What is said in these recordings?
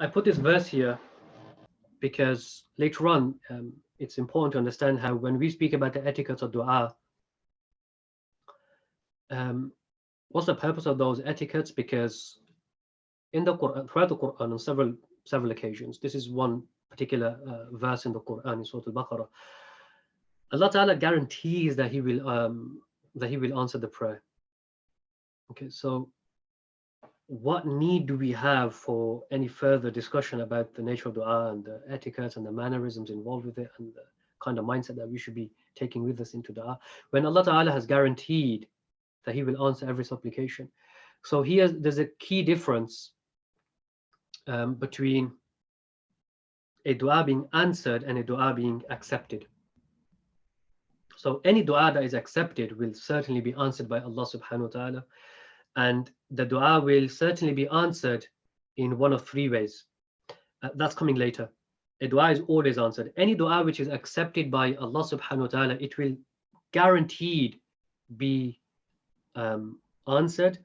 I put this verse here because later on, it's important to understand how when we speak about the etiquette of dua, um, what's the purpose of those etiquettes? Because in the Quran, throughout the Quran, on several occasions, this is one particular verse in the Quran in Surah Al-Baqarah. Allah Ta'ala guarantees that He will answer the prayer. Okay, so what need do we have for any further discussion about the nature of dua and the etiquette and the mannerisms involved with it and the kind of mindset that we should be taking with us into dua when Allah Ta'ala has guaranteed that He will answer every supplication? So there's a key difference between a dua being answered and a dua being accepted. So any dua that is accepted will certainly be answered by Allah subhanahu wa ta'ala, and the dua will certainly be answered in one of three ways. That's coming later. A dua is always answered. Any dua which is accepted by Allah subhanahu wa ta'ala, it will guaranteed be answered,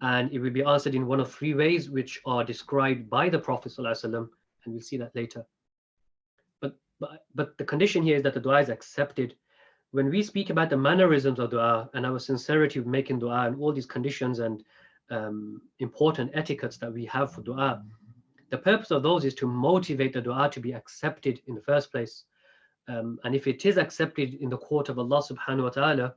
and it will be answered in one of three ways which are described by the Prophet sallallahu alaihi wasallam, and we'll see that later. But the condition here is that the dua is accepted. When we speak about the mannerisms of dua and our sincerity of making dua and all these conditions and important etiquettes that we have for dua, the purpose of those is to motivate the dua to be accepted in the first place. And if it is accepted in the court of Allah subhanahu wa ta'ala,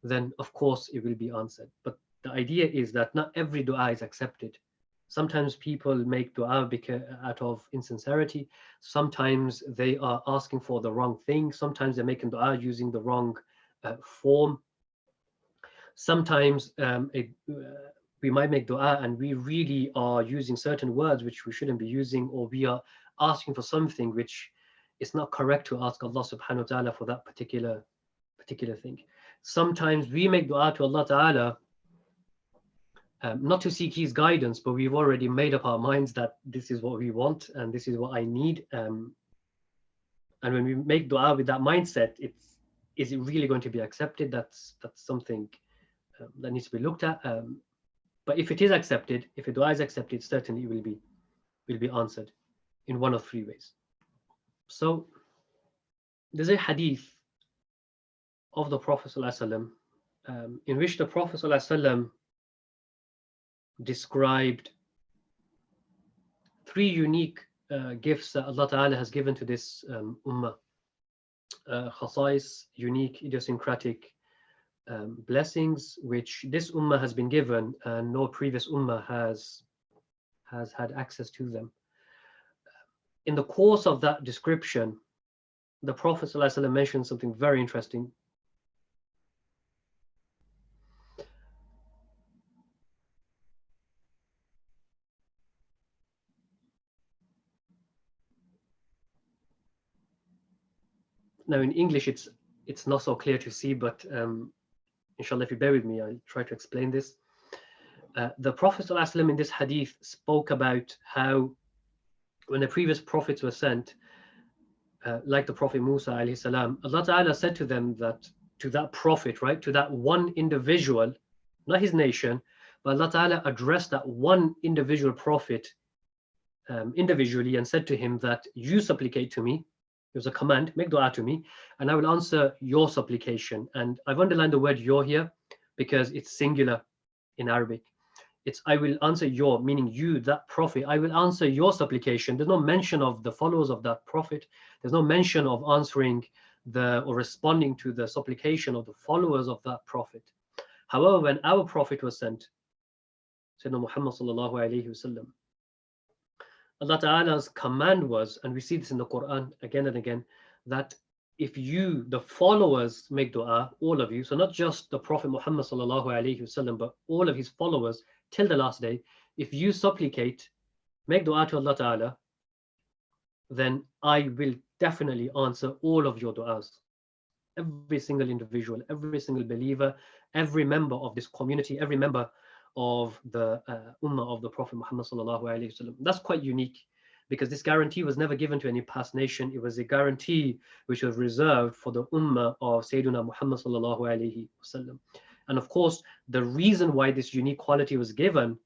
then of course it will be answered. But the idea is that not every dua is accepted. Sometimes people make dua out of insincerity. Sometimes they are asking for the wrong thing. Sometimes they're making dua using the wrong form. Sometimes we might make dua and we really are using certain words which we shouldn't be using, or we are asking for something which is not correct to ask Allah subhanahu wa ta'ala for that particular thing. Sometimes we make dua to Allah ta'ala not to seek His guidance, but we've already made up our minds that this is what we want and this is what I need. And when we make dua with that mindset, is it really going to be accepted? That's something that needs to be looked at. But if it is accepted, if a dua is accepted, certainly it will be answered in one of three ways. So there's a hadith of the Prophet ﷺ, in which the Prophet ﷺ described three unique gifts that Allah Ta'ala has given to this ummah. Khasais, unique, idiosyncratic blessings, which this ummah has been given and no previous ummah has had access to them. In the course of that description, the Prophet ﷺ mentioned something very interesting. Now in English it's not so clear to see, but inshallah, if you bear with me, I'll try to explain this. The Prophet ﷺ in this hadith spoke about how when the previous prophets were sent, like the Prophet Musa alayhi salam, Allah Ta'ala said to them that, to that prophet, right, to that one individual, not his nation, but Allah Ta'ala addressed that one individual prophet individually and said to him that you supplicate to me. It was a command, make dua to me, and I will answer your supplication. And I've underlined the word your here because it's singular in Arabic. It's I will answer your, meaning you, that prophet. I will answer your supplication. There's no mention of the followers of that prophet. There's no mention of answering or responding to the supplication of the followers of that prophet. However, when our prophet was sent, Sayyidina Muhammad sallallahu alayhi wasallam, Allah Ta'ala's command was, and we see this in the Quran again and again, that if you, the followers, make dua, all of you, so not just the Prophet Muhammad sallallahu alayhi wasallam, but all of his followers till the last day, if you supplicate, make dua to Allah Ta'ala, then I will definitely answer all of your du'as. Every single individual, every single believer, every member of this community, every member of the ummah of the Prophet Muhammad sallallahu alaihi wasallam. That's quite unique because this guarantee was never given to any past nation. It was a guarantee which was reserved for the ummah of Sayyidina Muhammad sallallahu alaihi wasallam. And of course, the reason why this unique quality was given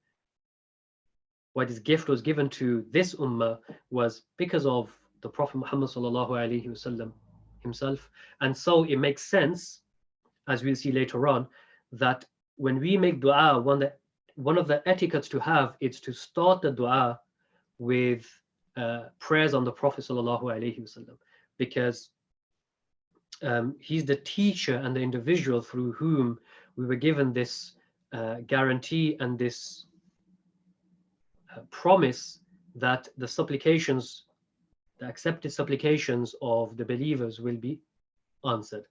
why this gift was given to this ummah was because of the Prophet Muhammad sallallahu alaihi wasallam himself. And so it makes sense, as we'll see later on, that when we make dua, one of the etiquettes to have is to start the dua with prayers on the Prophet sallallahu alaihi wasallam, because he's the teacher and the individual through whom we were given this guarantee and this promise that the supplications, the accepted supplications of the believers will be answered.